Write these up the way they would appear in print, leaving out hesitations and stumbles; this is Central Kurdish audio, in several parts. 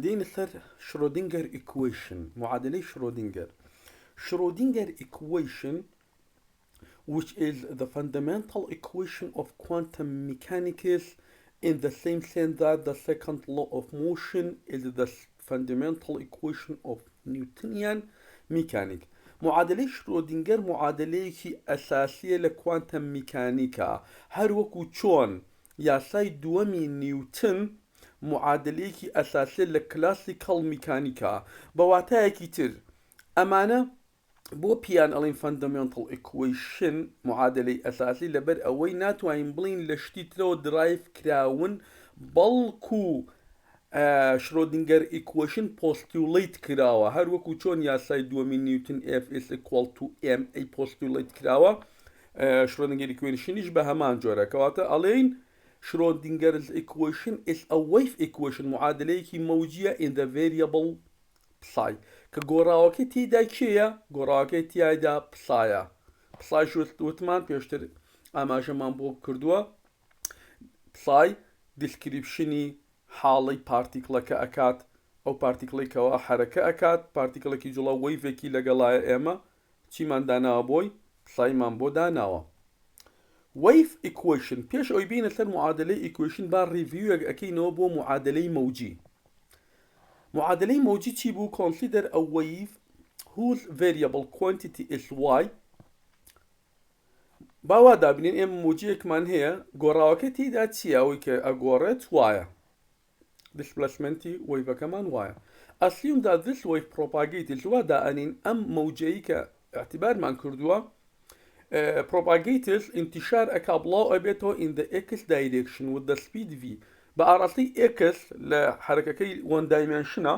دين الثر شرودنجر equation معادلة شرودنجر. Schrodinger equation, which is the fundamental equation of quantum mechanics in the same sense that the second law of motion is the fundamental equation of Newtonian mechanics. معادلة شرودنجر معادلة أساسية لكوانتم ميكانيكا، هر وكو چون ياساي دوامي نيوتن معادلة أساسية لكلاسيكال ميكانيكا. بواتايكي تر أمانة بۆ پیان ئەڵین فەندەمێنتڵ ئیکویشن معادلەی ئەساسی لەبەر ئەوەی ناتوانین بڵین لە شتی ترەوە درایڤ کراون، بەڵکو شرۆدینگەر ئیکویشن پۆستیولیت کراوە، هەر وەکو چۆن یاسای دووەمی نیوتن F is equal to m ئەی پۆستیولیت کراوە. شرۆدینگەر ئیکویشنیش بە هەمان جۆرە، کەواتە ئەڵێین Schrodinger's equation is a wave equation، معادلەیەکی مەوجیە in the variable psi، کە گۆڕاوەکەی تێیدا کێیە؟ گۆڕاوەکەی تیایدا پسایە. پسای وتمان پێشتر ئاماژەمان بۆ کردووە، پسای دیسکریپشنی حاڵی پارتیکڵەکە ئەکات، ئەو پارتیکڵێکەوە حرەکە ئەکات، پارتیکڵێکی جوڵە وەیڤێکی لەگەڵایە ئێمە چیمان داناوە بۆی پسایمان بۆ داناوە. وەیف ئیکویشن، پێش ئەوی بینە سەر معادلەی ئیکویشن با ریڤیوەک ئەکەینەوە بۆ معادلەی مەوجی. معادلەی مەوجی چی بوو؟ consider a wave whose variable quantity is y. باوا دابنین ئێمە مۆجیەکمان هەیە، گۆڕاوەکە تێیدا چییە؟ ئەوەی کە ئەگۆڕێت وایە، دیسپلەسمنتی وەیڤەکەمان وایە. assume that this wave propagates، وا دائنین ئەم مەوجەیە کە اعتبارمان کردووە propagates انتشار ئەکا بڵاو ئەبێتەوە in the x direction with the speed v. بە ئاڕاستی x لە حرەکەکەی one dimensionە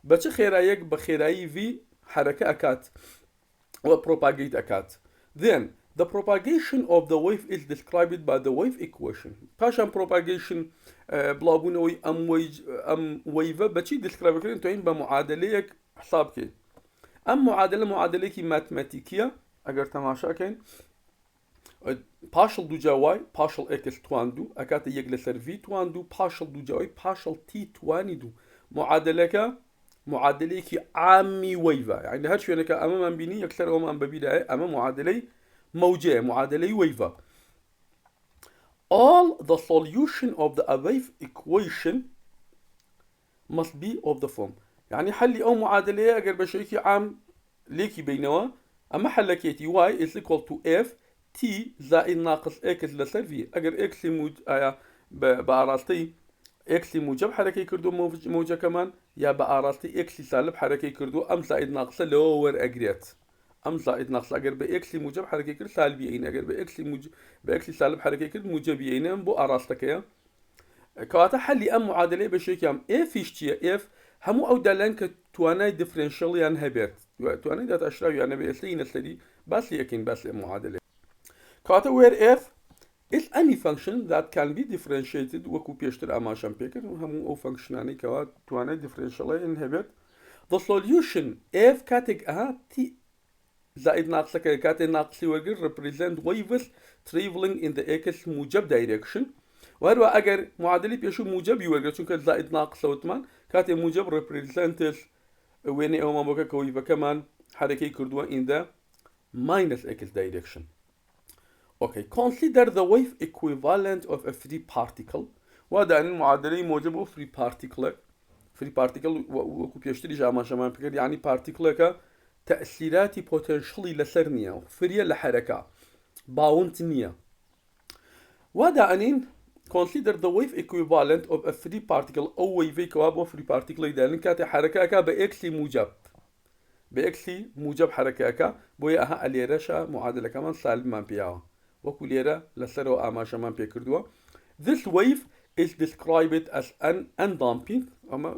بە چ خێراییەک؟ بە خێرایی v حرەکە ئەکات و propagate ئەکات. then the propagation of the wave is described by the wave equation. پاشان propagation بڵاوبوونەوەی ئەم وەیڤە بەچی دیسکرایب بکرێن؟ توین بە معادلەیەک حساب بکەین. ئەم معادلەیەکی ماتماتیکیە، ئەگەر تەماشاکەین پاشڵ دووجا وای پاشڵ x تواندوو ئەکاتە یەک لەسەر v تواندوو پاشڵ دووجاوای پاشڵ t توانی دوو. معادلەکە معادلەیەکی عامی وەیڤە، یعنی هەر شوێنەکە ئەمەمان بینی یەکسەر ئەومان بەبیرایە ئەمە معادلەی مەوجەیە، معادلەی وەیڤە. all the solution of the wave equation must be of the form، يعني حلي ئەو معادلەیە ئەگەر بە شێوەیەکی عام لێکی بینەوە ئەمە حلەکێتی y is equal to f t زائد ناقص x لەسەر v. ئەگەر x ئایا بە ئاڕاستی x موجب حرەکەی کردو مەوجەکەمان، یا بە ئاڕاستی x سالب حرەکەی کردو، ئەم زائد ناقصە لەوە وەرئەگرێت. ئەم زائد ناقص ئەگەر بە x موجب حرەکەی کرد سالبی ئەین، ئەگەر بە x سالب حرەکەی کرد موجبی ئەینە، بۆ ئاڕاستەکەیە. کەواتە حەلی ئەم معادلەی بە شێوەیەکیان f چییە؟ f هەموو ئەو دالان کە توانای دیفرنشیەڵیان هەبێت، توانای داتاشراویان هەبێت، ئێستا نەسەری باسی ئەکەین باسی ئەم معادلەی. کەواتە where f is any function that can be differentiated، وەکو پێشتر ئاماژەم پێکرد هەموو ئەو فەنکشنانەی کەوا توانای دیفرنشیەڵیان هەبێت. the solution f کاتێک t زائد ناقصەکە کاتێ ناقصی وەرگر represent waves traveling in the x موجب direction. وهروە ئەگەر معادلی پێشوو موجبی وەرگرت چونکە زائد ناقصە وتمان، کاتێ موجب represents وێنەی ئەومان بۆکە کە وەیڤەکەمان حرەکەی کردووە in the minus x direction. Okay, consider the wave equivalent of a free particle. وهذا المعادلة موجبة free particle. free particle وەکو پێشتریش ئاماژەمان پێکرد، یعنی پارتیکڵێکە تەئسیراتی پۆتەنشڵی لەسەر نییە و فریە لە حرەکە، باوند نییە. وهذا ئەنین consider the wave equivalent of a free particle، ئەو وەیڤەی کەوا بۆ free particle دانین کاتێ حرەکەکە بە x موجب، بە x موجب حرەکەکە، بۆیە ئەها ئەلێرەشە معادلەکەمان سالبمان پێیاوە، وەکو لێرە لەسەرەوە ئاماژەمان پێ کردووە. this wave is described as an undamping، ئەمە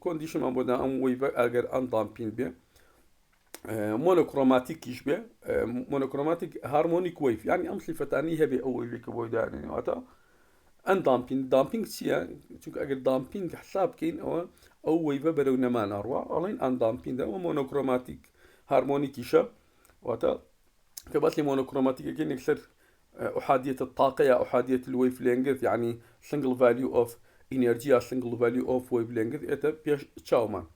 کۆندیشنمان بۆ دا ئەم وەیڤە ئەگەر undamping بێ، مۆنۆکرۆماتیکیش بێ، مۆنۆکرۆماتیک هارمۆنیک وەیڤ، یعنی ئەم صفەتانی هەبێ ئەو وەیڤێکە بۆی دانێنەوەتە ئەندامپینگ. دامپینگ چییە؟ چونکە ئەگەر دامپینگ حساب بکەین ئەو وەیڤە بەرەو نەمانەڕوە، ئەڵێن ئەندامپینگە و مۆنۆکرۆماتیک هارمۆنیکیشە، واتە کە باسی مۆنۆکرۆماتیکەکەین یەکسەر أحادية الطاقة يا أحادية الويف لينجث، يعني single value of ئینەرجیا سنگل value of wavelength ئێتە پێش چاومان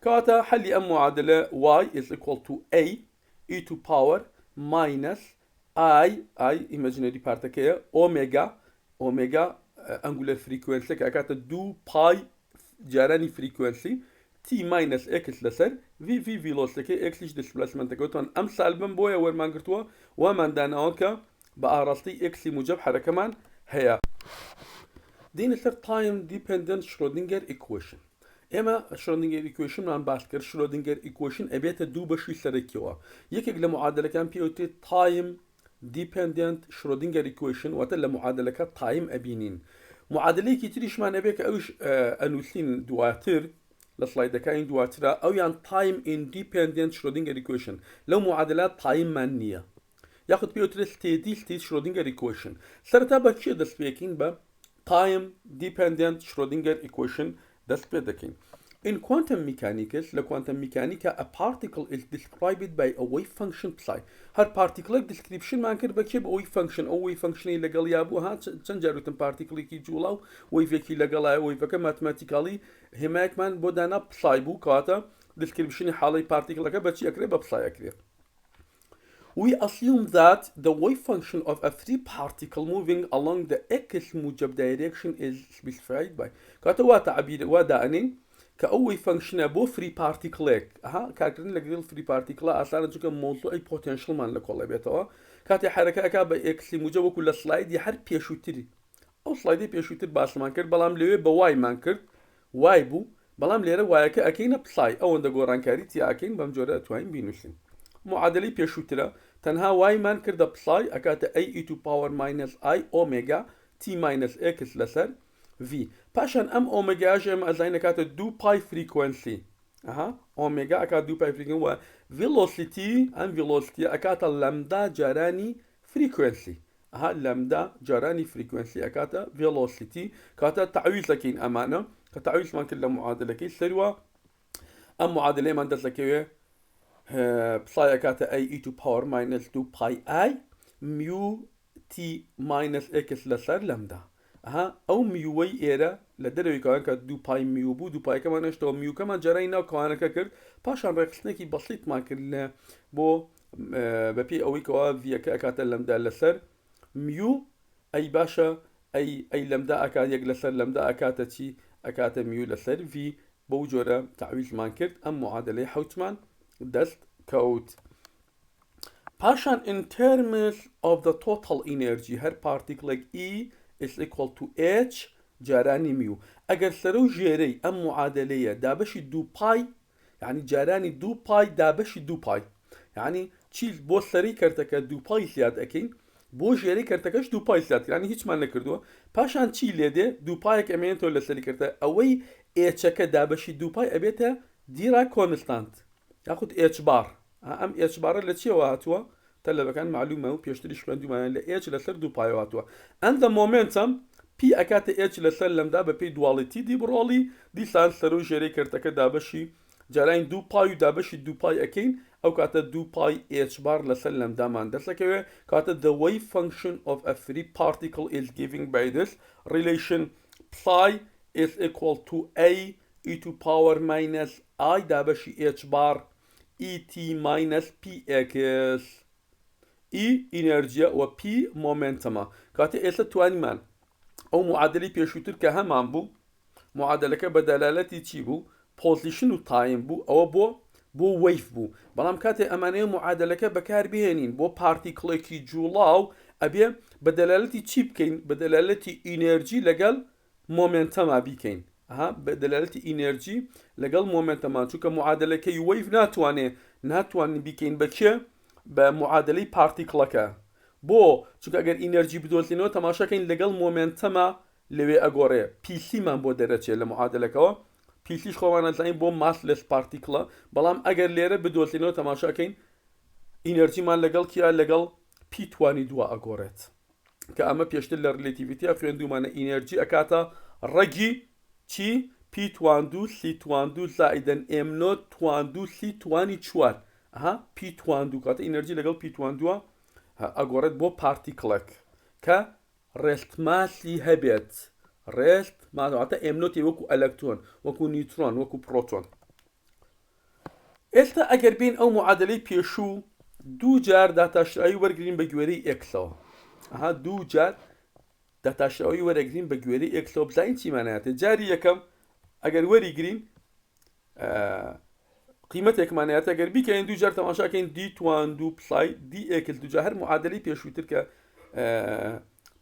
کەواتە حەلی ئەم معادلە y is equal to a e to power minus I imaginary پارتەکەیە ئۆمێگا ئەنگولەر فریکوێنسە کە ئەکاتە 2 پای جارانی فریکوێنسی t minus x لەسەر v ڤیلۆسەکەی xیش دیسپلەسمنتەکەوتوان ئەم سالبم بۆیە وەرمانگرتووە واماندانەوە کە بە ئاڕاستی xی موجب حرەکەمان هەیە دێنە سەر time dependent Schrödinger equation ئێمە شرۆدینگەر ئیکوێشنمان باس کرد شرۆدینگەر ئیکوێشن ئەبێتە دوو بەشی سەرەکیەوە یەکێک لە معادلەکان پێوتێت تایم دیپندنت شرۆدینگەر ئیکوێشن واتە لە معادلەکە تایم ئەبینین معادلەیەکی تریشمان ئەبێت کە ئەوش ئەنووسین دواتر لە سلایدەکانی دواترە ئەویان تایم ئیندیپندنت شرۆدینگەر ئیکوێشن لەو معادلات تایممان نییە یاخود پێوترێت ستێدی ستیت شرۆدینگەر ئیکوێشن سەرەتا بە کێ دەست پێکین بە time dependent Schrödinger equation دەست پێ دەکەین in quantum mechanics لە quantum mechanics a particle is described by a wave function psi هەر پارتیکلێک descriptionمان کرد بە کێ بە wave function ئەو wave functionی لەگەڵ یابوو ها چەند جاروتن پارتیکلێکی جوڵا و وەیڤێکی لەگەڵایە وەیڤەکە ماتماتیکالی هێمایەکمان بۆ دانا psi بوو کەواتە descriptioni حاڵەی پارتیکلەکە بەچی ئەکرێ بە psi ئەکرێ We assume that the wave function of a free particle moving along the x موجب direction is specified by كاتو تعبير ودانين كأو wave function بو free particle ها كاكرن لقدر free particle أصلا جوك موضوع أي potential مان لكل بيتوا كاتي حركة أكا x موجب وكل سلايد يحر بيشوتري أو سلايد بيشوتر باس مان كرد بلام ليه بواي مان كرد واي بو بلام ليه واي كأكينا بساي أو عند جوران كاريتي أكين بمجرد توين بينوسين معادلة بيشوترا تنها y مان كرده بساي أكاتا a e to power minus i omega t minus x لسر v باشان ام omega جم ازاين أكاتا 2 pi frequency omega أكاتا 2 pi frequency و velocity ام velocity أكاتا lambda جاراني frequency lambda جاراني frequency أكاتا velocity كاتا تعويز لكين أمانة كتعويز مان كلا معادلة كي سروا ام معادلة مان دسلكيه بساي أكاتا a e to power minus 2 pi I mu t minus x لسر لمدا أو ميوي إيرا لدروي كمان كا 2 pi ميو بو 2 pi كمان أشتو ميو كمان جرينا كمان ككر باشان رقصناكي بسيط ما كل بو ببي أوي كوا فيا كأكاتا لمدا لسر ميو أي باشا أي لمدا أكاتا يق لسر لمدا أكاتا تي أكاتا ميو لسر في بوجورة تعويض مان كرد أم معادلة حوتمان دست كود باشان in terms of the total energy هر particle E is equal to H جاراني ميو اگر سرو جيري ام معادلية دابشي 2 باي يعني جاراني 2 باي دابشي 2 باي يعني چیز بو سري كرتك 2 باي زياد اكين بو جيري كرتكش 2 باي زياد يعني هيچ ما نكردو باشان چي ليده 2 باي كمين تو لسري كرتا اوي H دابشي 2 باي ابيتا ديرا كونستانت ياخد H بار ام H بار اللي چي وهاتوا تلا كان معلومه وبيشتري شغل دوما ل H لسر 2 باي وهاتوا and the momentum P أكاتا H لسر لمدا ببي دواليتي دي برولي دي سان سرو جيري كرتك دابشي جارين 2 باي دابشي 2 باي أكين أو كاتا 2 باي H بار لسر لمدا مان دسكوي كاتا the wave function of a free particle is given by this relation psi is equal to a e to power minus I دابشي H بار et minus px E إنرجيا و P مومنتما كاتي إيسا تواني مان أو معادلة بيشوتر كهمان بو معادلة بدلالة تي بو position و time بو أو بو wave بو بلام كاتي أمانية معادلة بكار بيهنين بو particle كي جولاو أبي بدلالة تي بكين بدلالة إنرجي لقل مومنتما بيكين بدلالة إنرجي لقل مومنتما چونك معادلة كي wave ناتواني بيكين بكي بمعادلة بارتيكلكا بو چونك اگر انرجي بدولتينو تماشا كاين لقل مومنتما لوي اغوري بي سي من بو درجه لمعادله كوا بي سي خوانه زين بو ماسلس بارتيكلا بلام اگر ليره بدولتينو تماشا كاين انرجي من لقل كيا لقل بي 22 اغورت كاما بيشتل ريلاتيفيتي افرندو من انرجي اكاتا رجي تي بي 22 سي 22 زائدا ام نوت 22 سي 24 P 22 كات إنرجي لقل P 22 أقولت بو بارتيكلك كا رست ماسي هبت رست معناتها ام نوتي وكو الكترون وكو نيوترون وكو بروتون. ئێستا ئەگەر بین ئەو معادلەی پێشوو دوو جار داتاشرایی وەرگین بە گوێرەی ئێکسەوە. دوو جار داتاشرایی وەرەگرین بە گوێرەی ئێکسەوە بزانین چیمانایەتێ. جاری یەکەم ئەگەر وەریگرین قیمەتێکمانایەتە ئەگەر بیکەین دوو جار تەماشاکەین دی تواندوو پسای دی ئێکل دوجار هەر معادلەی پێشووتر کە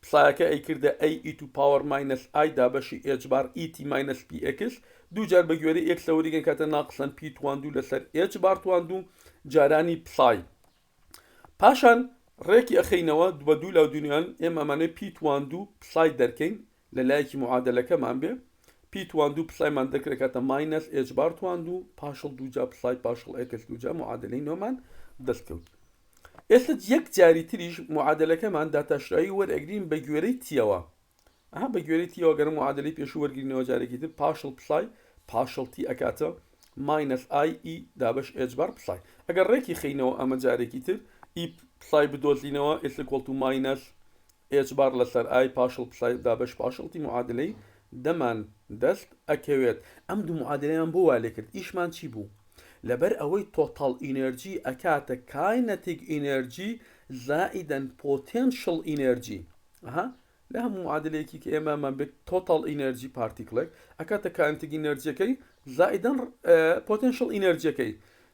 پسایەکە ئەیکردە ئەی ئی تو پاوەر ماینەس ئای دابەشی ئێچ بار ئیتی ماینەس پی ئێکس دوو جار بە گوێرەی ئێکسە وەریگەن کاتە ناقسەن پی تواندوو لەسەر ئێچ بار تواندوو جارانی پسای. پاشان ڕێکی ئەخینەوە بە دوو لەو دنیایان ئێمە ئەمانە پی تواندوو پسای دەرکەین لە لایەکی معادلەکەمان بێ پی تواندوو پسایمان دەکرێتە ماینەس ئێچ بار تواندوو پاشڵ دووجا پسای پاشڵ ئێکس دووجا معادلەی نۆمان دەستکەوت. ئێستا یەک جاری تریش معادلەکەمان داتاشرایی وەرئەگرین بە گوێرەی تیەوە. بە گوێرەی تیەوە گەرم معادلەی پێشوو وەرگرینەوە جارێکی تر پاشڵ پسای پاشڵ تی ئەکاتە ماینەس ئای ئی دابش ئێچ بار پسای. ئەگەر ڕێکی خینەوە ئەمە جارێکی تر ئی پسای بدۆزینەوە ئێستا کۆڵتو ماینەس ئێچ بار لەسەر ئای پاشڵ پسای دابش پاشڵتی معادلەی دەمان دەست ئەکەوێت. ئەم دوو معادلەیان بۆ وا لێ کرد ئیشمان چی بوو؟ لەبەر ئەوەی تۆتەڵ ئینەرجی ئەکاتە کاینەتیک ئینەرجی زائیدەن پۆتێنشڵ ئینەرجی. لە هەموو معادلەیەکی کە ئێمەمان بێت تۆتەڵ ئینەرجی پارتیکڵێک ئەکاتە کاینەتیک ئینەرجیەکەی زائیدەن پۆتێنشڵ ئینەرجیەکەی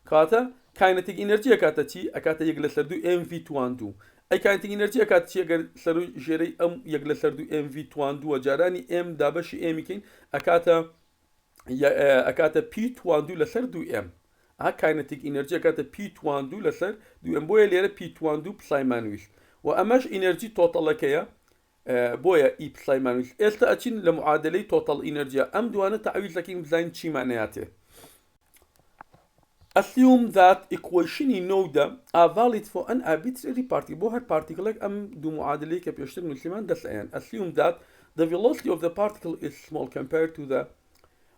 کاتە کاینەتیک ئینەرجی ئەکاتە چی؟ ئەکاتە یەک لەسەر دوو MV تواندوو. ئەی کاینەتیک ئینەرجی ئەکات چی؟ ئەگەر سەر و ژێرەی ئەم یەک لەسەر دوو MV تواندووە جارانی M دابەشی ئێمیکەین ئەکاتە پی تواندوو لەسەر دوو M. کاینەتیک ئینەرجی ئەکاتە پی تواندوو لەسەر دوو M بۆیە لێرە پی تواندوو پسایمانویست و ئەمەش ئینەرجی تۆتەڵەکەیە بۆیە ئی پسایمانویست. ئێستا ئەچین لە معادلەی تۆتەڵ ئینەرجیە ئەم دوانە تەعویز دەکەین بزانین چیمانەیەتێ. Assume that equationi نۆدا are valid for an arbitrary particle. بۆ هەر پارتیکڵێک ئەم دوو معادلەی کە پێشتر نووسیمان دەستیان. Assume that the velocity of the particle is small compared to the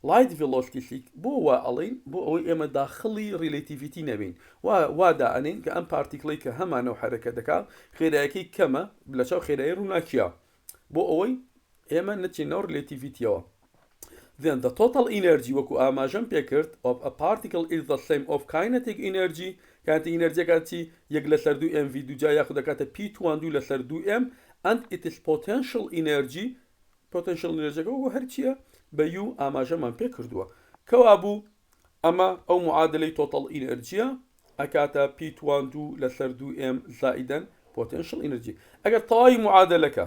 light velocity. بۆ وا ئەڵین بۆ ئەوەی ئێمە داخڵی ریلیتیڤیتی نەبین وا دائەنین کە ئەم پارتیکڵی کە هەمانەوە حرەکە دەکات خێرایەکەی کەمە لەچاو خێرایی ڕووناکیە بۆ ئەوەی ئێمە نەچینەوە ریلیتیڤیتیەوە. Then the total energy وەکو ئاماژەم پێکرد of a particle is the same of kinetic energy. کانتی ئینەرجیەکاتی یەک لەسەر دوو MV دووجا یاخود دەکاتە پی تواندوو لەسەر دوو M and it is potential energy. potential energyەکە وەکو هەرچیە بە یو ئاماژەمان پێ کردووە کەوا بوو ئەمە ئەو معادلەی تۆتەڵ ئینەرجیە ئەکاتە پی تواندوو لەسەر دوو M زائیدەن potential energy. ئەگەر تەواوی معادلەکە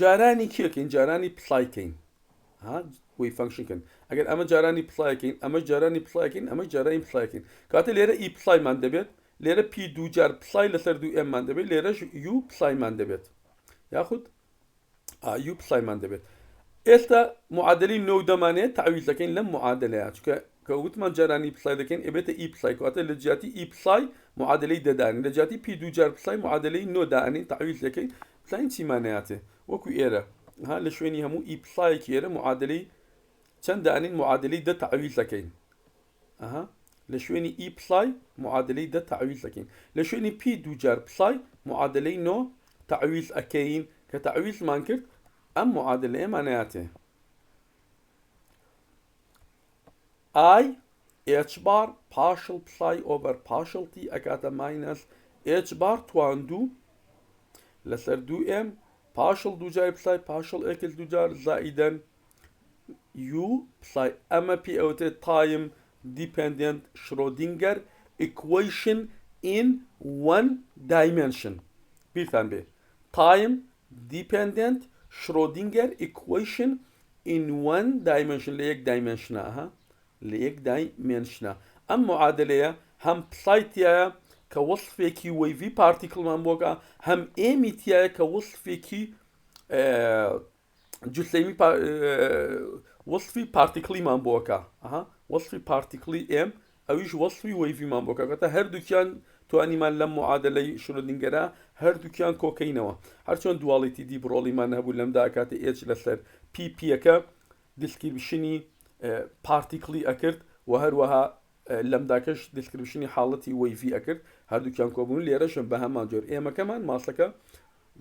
جارانی کێکەین جارانی پسایکەین وی فانکشنکەن ئەگەر ئەمە جارانی پسایکەین ئەمە جارانی پسایکەین ئەمە جارانی پسایکەین کاتە لێرە ئی پسایمان دەبێت لێرە پی دوو جار پسای لەسەر دوو ئێممان دەبێت لێرەش یو پسایمان دەبێت یاخود یو پسایمان دەبێت. ئێستا معادلەی نۆ دەمانێت تەعویز دەکەین لەم معادلەیە چکە کە وتمان جارانی پسای دەکەین ئەبێتە ئی پسای کاتە لە جیاتی ئی پسای معادلەی دەدانین لە جیاتی پی دوو جار پسای معادلەی نۆ دائەنین تەعویز دەکەین بزانین چیمانەیەتێ وەکو ئێرە لە شوێنی هەموو ئی پسایەکی ئێرە معادلەی چەند دائەنین معادلەی دە تەعویز دەکەین لە شوێنی ئی پسای معادلەی دە تەعویز دەکەین لە شوێنی پی دوو جار پسای معادلەی نۆ تەعویز ئەکەین کە تەعویزمان کرد ئەم معادلەیەمانەیەتێ I h bar partial psi over partial t ئەکاتە minus h bar تواندوو لەسەر دوو M partial دوو جار پسای partial ئێکل دوو جار زائیدەن u پسای ئەمە پێ ئەوتێت time dependent Schrödinger equation in one dimension. بیرتان بێ time dependent Schrödinger equation in one dimension لە یەک دایمنشنە لە یەک دایمنشنە ئەم معادلەیە هەم پسایتیایە کە وەصفێکی وەیڤی پارتیکڵمان بۆکە هەم ئێمیتیایە کە وەصفێکی جوسەیمی وەصفی پارتیکڵیمان بۆکە وەصفی پارتیکڵی ئێم ئەویش وەصفی وەیڤیمان بۆکە کەتە هەردووکیان توانیمان لەم معادلەی شرۆدینگەرە هەردووکیان کۆکەینەوە هەرچۆن دواڵیتی دی بڕۆڵیمان هەبوو لەمدا کاتە ئێچ لەسەر پیپیەکە دیسکریپشنی پارتیکڵی ئەکرد و هەروەها لەمداکەش دیسکریپشنی حاڵەتی وەیڤی ئەکرد هەردووکیان کۆبوون لێرەشم بە هەمان جۆر ئێمەکەمان ماسەکە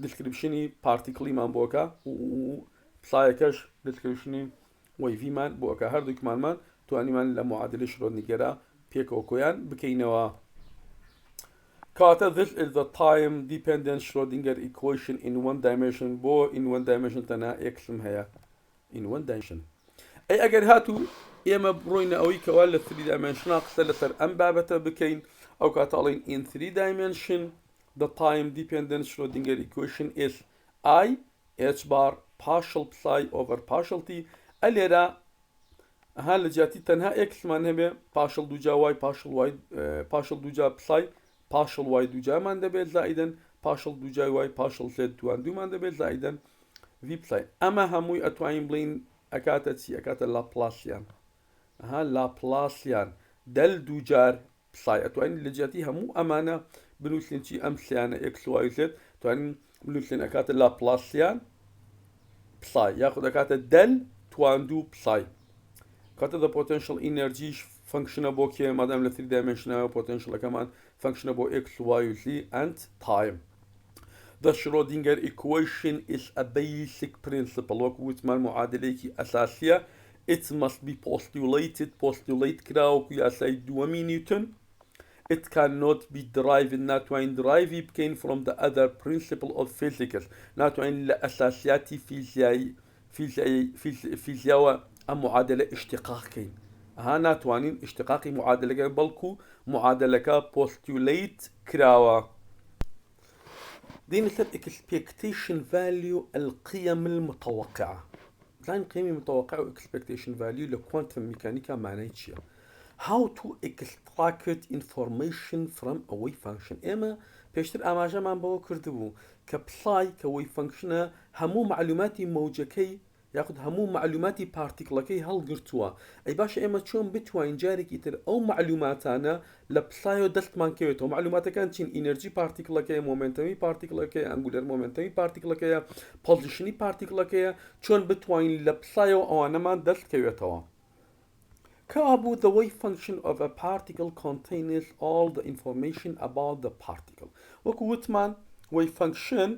دیسکریپشنی پارتیکڵیمان بۆکە و بسایەکەش دەستکەوشنی وەی ڤیمان بۆ ئەکە هەردووکمانمان توانیمان لە معادلەی شرۆدینگەرە پێکەوە کۆیان بکەینەوە. کاتە this is the time dependent Schrödinger equation in one dimension بۆ in one dimension تەنها xم هەیە in one dimension. ئەی ئەگەر هاتوو ئێمە بڕۆینە ئەوەی کەوا لە 3 dimension قسە لەسەر ئەم بابەتە بکەین ئەو کاتە ئەڵێن in 3 dimension the time dependent Schrödinger equation is I h bar partial psi over partial t ئەلێرە ها لە جیاتی تەنها xمان هەبێ partial دووجا y partial دووجا psi partial y دووجامان دەبێت زائیدەن partial دووجا y partial z دوومان دەبێت زائیدەن v psi ئەمە هەمووی ئەتوانین بڵین ئەکاتە چی ئەکاتە لاپلاسیان لاپلاسیان دەل دووجار پسای ئەتوانین لە جیاتی هەموو ئەمانە بنووسین چی ئەم سیانە x y z توانین بنووسین ئەکاتە لاپلاسیان پسای یاخود ئەکاتە دەل تواندوو پسای کاتە the potential energy فانکشنە بۆ کێ مادام لە 3 dimensionەوە potentialەکەمان فانکشنە بۆ x y z and time. The Schrödinger equation is a basic principle وەکو وتمان معادلەیەکی ئەساسیە. It must be postulate کرا وەکو یاسای دووەمی نیوتن. It cannot be derived ناتوانین درایڤی بکەین from the other principle of physics ناتوانین لە ئەساسیاتی فیزیاوە ئەم معادلە اشتقاقکەین ناتوانین اشتقاقی معادلەکە بەڵکو معادلەکە postulate کراوە. دين الثالث expectation value القيم المتوقعة. زين قيمة متوقعة و expectation value لكوانتم ميكانيكا معناه شيء. How to extract information from a wave function. إما بيشتر أماجا من بو كردبو كبساي كويف فانكشن همو معلوماتي موجكي ياخد همو معلوماتي بارتيكلكي هەڵگرتووە ئەی باشە ئێمە چۆن بتوانین جارێکی تر ئەو معلوماتانە لە پسایۆ دەستمان کەوێتەوە معلوماتەکان چین ئینەرژی پارتیکلەکەی مۆمنتەمی پارتیکلەکەی ئەنگولەر مۆمنتەمی پارتیکلەکەیە پۆزیشنی پارتیکلەکەیە چۆن بتوانین لە پسایەوە ئەوانەمان دەستکەوێتەوە. Kabu, the wave function of a particle contains all the information about the particle. وەکو وتمان wave function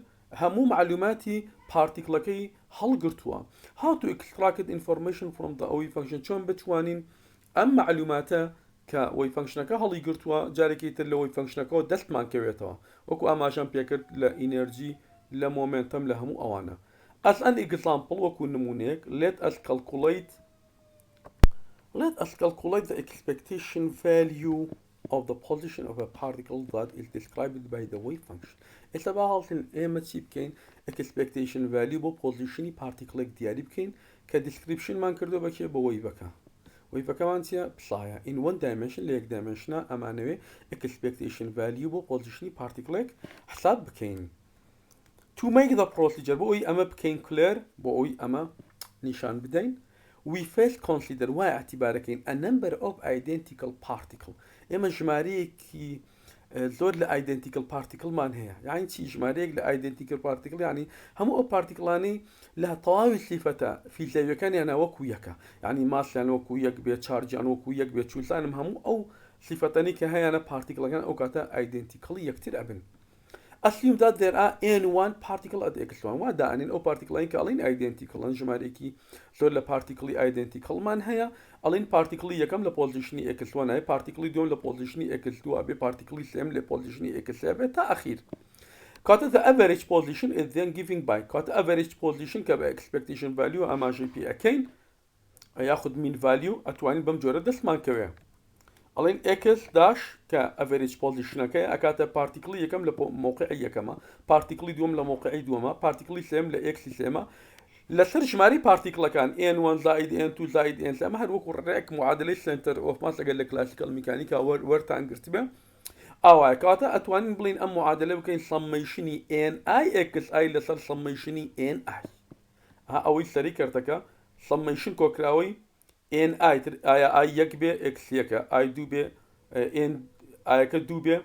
همو معلوماتی پارتیکلەکەی هەڵگرتووە. How to extract information from the wave function چۆن بتوانین ئەم معلوماتە کە wave functionەکە هەڵی گرتووە جارێکی تر لە wave functionەکەەوە دەستمان کەوێتەوە وەکو ئاماژەم پێکرد لە ئینەرژی لە مۆمنتەم لە هەموو ئەوانە. As an example وەکو نمونەیەک let us calculate the expectation value of the position of a particle that is described by the wave function. إذا بحاول إما تبكين expectation value بو position particle ديالي بكين كdescription مان كردو بكي بو wave مان تيا بصايا in one dimension ليك dimension أمانوي expectation value بو position particle حساب بكين. To make the procedure بو أما بكين clear بو أما نشان بدين we first consider واعتباركين a number of identical particle إما جماريكي زود لأيدنتيكال بارتيكل مان هي يعني شي جماريك لأيدنتيكال بارتيكل يعني همو بارتيكلاني لها طواوي صفتا في زي كان يعني وكويكا يعني ماس يعني وكويك بيت شارج يعني وكويك بيت شولسان همو أو صفتاني كهي أنا بارتيكل كان أو كاتا ايدنتيكال يكتر أبن. Assume that there are n1 particle at x1 ودا أن أو particle كالين identical أن جماريكي زود لبارتيكل identical مان هي ألين particle يكم لposition x1 أي particle دوم لposition x2 أبي particle سام لposition x7 تا أخير. كات the average position is then given by كات average position كبا expectation value أما جي بي أكين ياخد من value أتواني بمجرد دسمان كوي. ألين x داش كaverage position كي أكاتا particle يكم لموقعي يكما particle دوم لموقعي دوما particle سام لx ساما لسر جماري particle كان n1 زائد n2 زائد n ساما هاد وكو رأيك معادلة center of mass أقل classical ميكانيكا ورتان قرتبه أو أكاتا أتوانين بلين أم معادلة بكين summationi n I x I لسر summationi n I ها أوي سري كرتكا summation كوكراوي n I يك بي x يك I دو بي n I كدو بي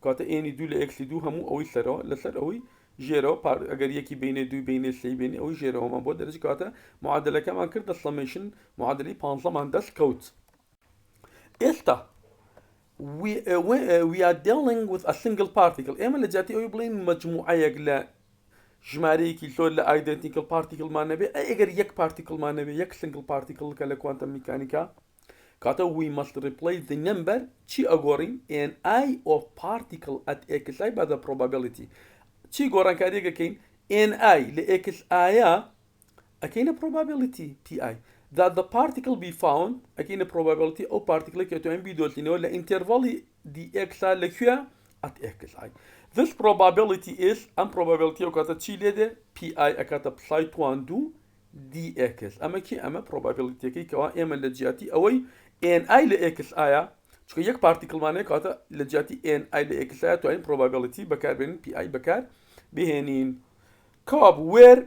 كاتا n دو لx دو همو أوي سرو لسر أوي جيرو أجر يكي بين دو بين سي بين أوي جيرو ما بود درجة كاتا معادلة كمان كرد summation معادلة بانزا من دس كوت. إستا we are dealing with a single particle. إما اللي جاتي أوي بلين مجموعة يقلا ژمارەیەکی زۆر لە ئایدنتیکل پارتیکلمان نەبێ ئەگەر یەک پارتیکلمان نەبێ یەک سنگل پارتیکل کە لە کوانتم میکانیکا کاتە we must replace the number چی ئەگۆڕین ni of particle at xi by the probability چی گۆڕانکاریەکەکەین ni لە xi ئەکەینە probability pi that the particle be found ئەکەینە probability ئەو پارتیکڵی کە توانین بیدۆزینەوە لە ئینتەرڤەڵی dx لەکوێ at xi this probability is ئەم probability ئەو کاتە چی لێدێ pi ئەکاتە پسای توان دوو dx ئەمە کی ئەمە probabilityەکەی کەوا ئێمە لە جیاتی ئەوەی ni لە xi چکە یەک پارتیکلمانەیە کاتە لە جیاتی ni لە xi توانین probability بەکاربێنین pi بەکار بهێنین کەوا where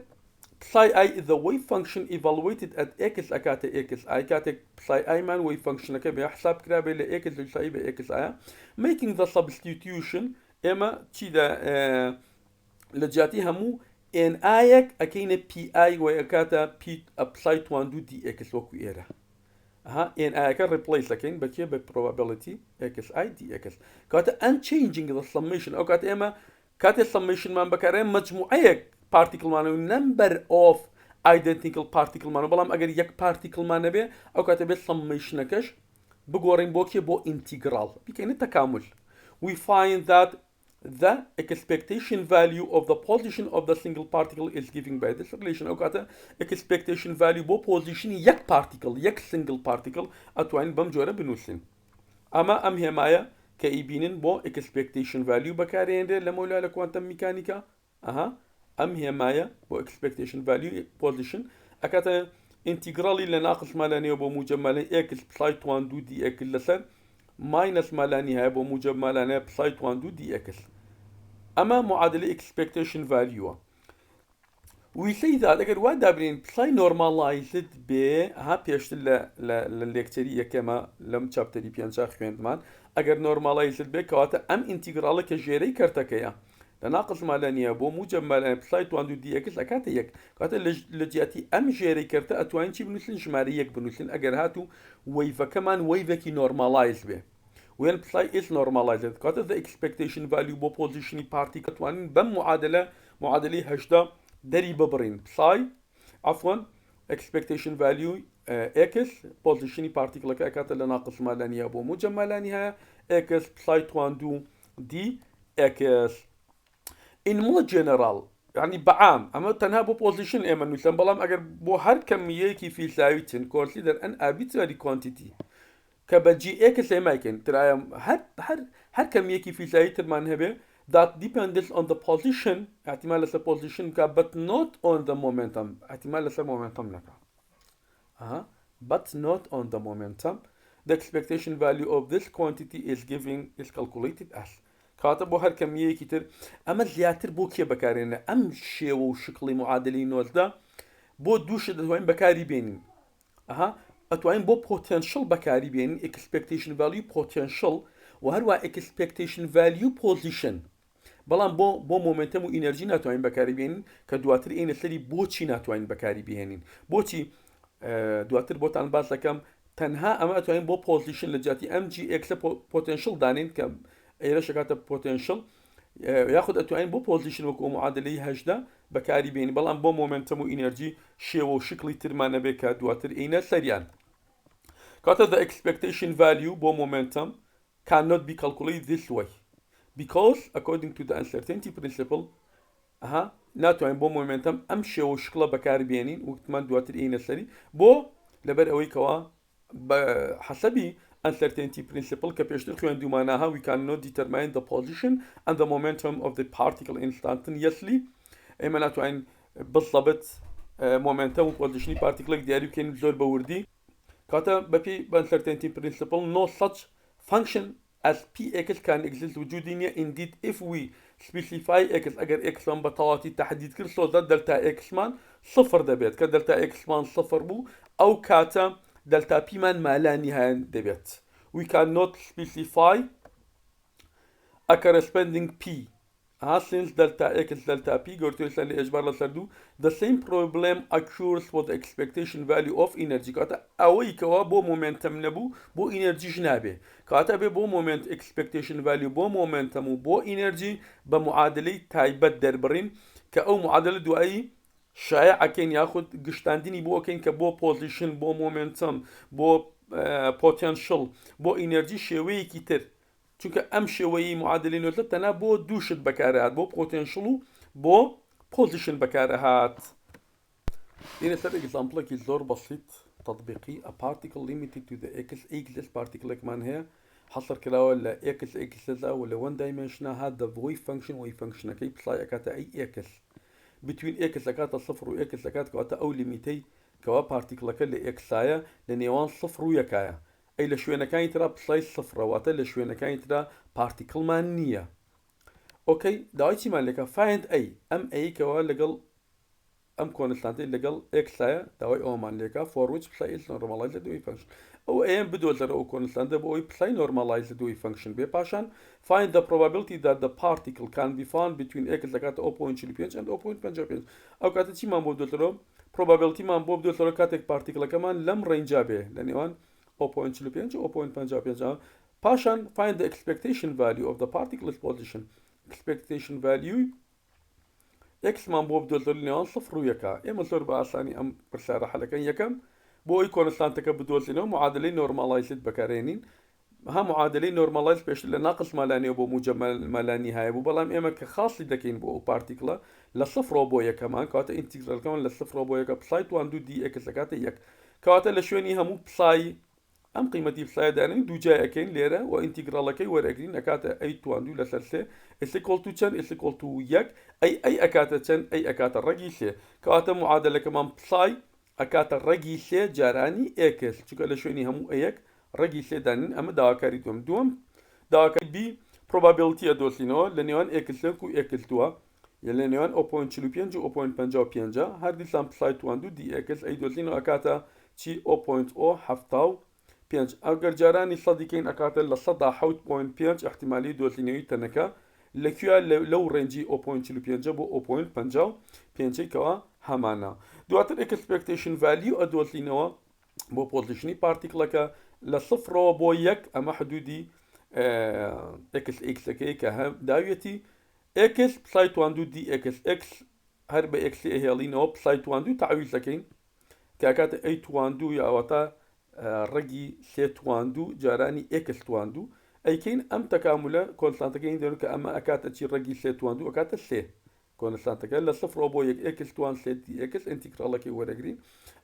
psi I is the wave function evaluated at x أكاته x I كاتك psi I man wave function كبه حساب كرابه ل x لشيء ب x I making the substitution إما تيدا لجاتي همو n I أكينه p I وأكاته p psi 2 do dx وكو إيره ها n I كان replace لكن بكيه ب probability x I dx كاته unchanging the summation أو كاته إما كاته summation man بكاره مجموعة particle مانو number of identical particle مانو بلام اگر یک particle مان نبي او كاتبه summation نكش بگورين بوكي بو integral بكين تكامل we find that the expectation value of the position of the single particle is given by this relation او كاتا expectation value بو position یک particle یک single particle اتوين بمجوره بنوسين اما ام همايا كايبينن بو expectation value بكارين لمولا لكوانتم ميكانيكا ام همايا بو expectation value position اكاتا انتجرالي لناقص ما لا نهاية بموجب ما لا اكس بساي 1 دو دي اكس لسن ماينس ما لا نهاية بموجب ما لا نهاية بساي 1 دو دي اكس اما معادلة expectation value we say that اگر واد دابرين بساي normalized ب ها بيشت للليكترية كما لم تشابتري بيانشا خويندمان اگر normalized ب كواتا ام انتجرالة كجيري كرتكيا لناقص ما لا نهاية بو موجب ما لا نهاية بساي 1 دو دي اكس اكاتا يك كواتا لجياتي ام جيري كرتا اتوين شي بنوسلين شماري يك بنوسلين اگر هاتو ويفا كمان ويفا كي normalized به وين بساي is normalized كواتا the expectation value بو position particle اتوين بم معادلة هشتا دري ببرين بساي عفوا expectation value x position particle اكاتا لناقص ما لا نهاية بو موجب ما لا نهاية x بساي 1 دو دي x in more general يعني بعام اما تنها بو بوزيشن اما نوسن بلام اگر بو هر كمية كي في ساويتن consider an arbitrary quantity كبجي اكس ما يمكن ترى هر كمية كي في ساويتن ما نهبه that depends on the position احتمال لسه position but not on the momentum احتمال لسه momentum لك but not on the momentum the expectation value of this quantity is calculated as كاتب هر كمية كتير أما زياتر بو كي بكارينا أم شيء وشكل معادلين نوزدا بو دوش أتوين بكاري بينين أتوين بو potential بكاري بينين expectation value potential وهروا expectation value position بلان بو مومنتم وإنرجي ناتوين بكاري بينين كدواتر إين سري بو تشي ناتوين بكاري بينين بو تشي دواتر بو تان باس لكم تنها أما أتوين بو position لجاتي ام جي اكس potential دانين كم ايرا شكاتا potential ياخد اتوين بو بوزيشن وكو معادله هجده بكاري بين بلان بو مومنتم وانرجي شيو شكلي ترمانه بك دواتر اينا سريان كاتا the expectation value بو momentum cannot be calculated this way because according to the uncertainty principle ناتوين بو مومنتم ام شيو شكله بكاري بينين وكمان دواتر اينا سري بو لبر اوي كوا بحسبي uncertainty principle كبيشتر خويندو معناها we cannot determine the position and the momentum of the particle instantaneously اما ناتوين بالضبط momentum و position particle دياري كاين زور بوردي كاتا بفي uncertainty principle no such function as px can exist وجودينيا indeed if we specify x اگر x من بطواتي تحديد كل صوت دلتا x مان صفر دبيت كدلتا x مان صفر بو او كاتا دلتا بي مان ما لا نهاية دبيت we cannot specify a corresponding p since delta x delta p قلت لسان لإجبار لسردو the same problem occurs for the expectation value of energy كاتا اوي كوا بو momentum نبو بو energy جنابه كاتا بو moment expectation value بو momentum بو energy بمعادلة تايبت دربرين كأو معادلة دوائي شائعة كين ياخد قشتانديني بو كين كبو بوزيشن بو مومنتم بو بوتنشل بو انرجي شوي كتر چونکە ئەم شێوەیە معادلەی نوێتە تەنها بۆ دووشت بەکارهات بۆ پۆتێنشڵ و بۆ پۆزیشن بەکارهات. هنا سر exampleێکی زۆر بەسیط تطبیقی a particle limited to the x particle هەیە حصر کراوە لە x و لە 1 dimension هات the wave function wave functionەکەی پسای ئەکاتە ئەی x between x ئەکاتە 0 و x ئەکات کەواتە ئەو لیمیتەی کەوا پارتیکلەکە لە xایە لە نێوان 0 و 1ایە ئەی لە شوێنەکانی ترا پسای 0واتە لە شوێنەکانی ترا پارتیکڵمان نییە. ئۆکەی داوای چیمان لێکە find ئەی ئەم ئەیکەوە لەگەڵ ئەم کۆنستانتەی لەگەڵ xایە داوای ئەومان لێکە for which پسای is normalized دوی function ئەو ئەم بدۆزەرە ئەو کۆنستانتە بۆ ئەوی پسای normalized دوی function بێ پاشان find the probability that the particle can be found between x لەکاتە 0.45 and 0.55 ئەو کاتە چیمان بۆ بدۆزەرەوە probability مان بۆ بدۆزەرەوە کاتێک پارتیکلەکەمان لەم ڕێنجا بێ لە نێوان 0.45 و 0.55 پاشان find the expectation value of the particle's position expectation value x مان بۆ بدۆزەرە لە نێوان 0 و 1 ئێمە زۆر بە ئاسانی ئەم پرسیارە حەلەکەین یەکەم بۆ ئەوی کۆنستانتەکە بدۆزینەوە معادلەی نۆرماڵایزت بەکارهێنین ها معادلەی نۆرماڵایز پێشتر لە ناقص مالانیەوە بۆ موجب مالانی هەیە بوو بەڵام ئێمە کە خاصی دەکەین بۆ ئەو پارتیکڵە لە 0 بۆ 1مان کەواتە ئینتیگرالەکەمان لە 0 بۆ 1 پسای توان 2 dx ئەکاتە 1 کەواتە لە شوێنی هەموو پسای ئەم قیمەتی پسایدانین دوو جای ئەەکەین لێرە و ئینتیگرالەکەی وەرەگرین ئەکاتە ئەی توان 2 لەسەر 3 ئسیکۆڵتو چەند ئسیکۆڵتو 1 ئەی ئەکاتە چەند ئەی ئەکاتە ڕەگی 3 کەواتە معادلەکەمان پسای ئەکاتە ڕەگی 3 جارانی x چونکە لە شوێنی هەموو ئەیەک ڕەگی 3 دانین ئەمە داواکاری دووەم داواکاری b probability ئەدۆزینەوە لە نێوان x1 و x2 لە نێوان 0.45 و 0.55 هەردیسان پسای توان 2 dx ئەی دۆزینەوە ئەکاتە چی 0.075 ئەگەر جارانی سەدیکەین ئەکاتە لە 7.5 احتیمالی دۆزینەوەی تەنەکە لەکوێ لەو ڕێنجی 0.45 بۆ 0.55 کەوە هەمانە دواتر expectation value ئەدۆزینەوە بۆ پۆزیشنی پارتیکڵەکە لە 0 بۆ 1 ئەمە حدودی xەکەی کە داوێتی x پسای توان 2 dx هەر بە x هێڵینەوە پسای توان 2 تعویزەکەین کە ئەکاتە ئەی توان 2 یاوەتە ڕەگی 3 توان 2 جارانی x توان 2 ئەیکەین ئەم تەکاملە کۆنستانتەکەی دەرون کە ئەمە ئەکاتە چی ڕەگی 3 توان 2 ئەکاتە 3 کۆنستانتەکە لە 0 بۆ 1 x توان 3 dx ئینتیگرالەکەی وەرەگرین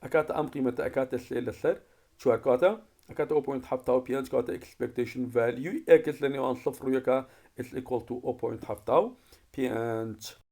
ئەکاتە ئەم قیمەتە ئەکاتە 3 لەسەر 4 کاتە ئەکاتە 0.75 کاتە expectation value x لە نێوان 0 و 1 is equal to 0.75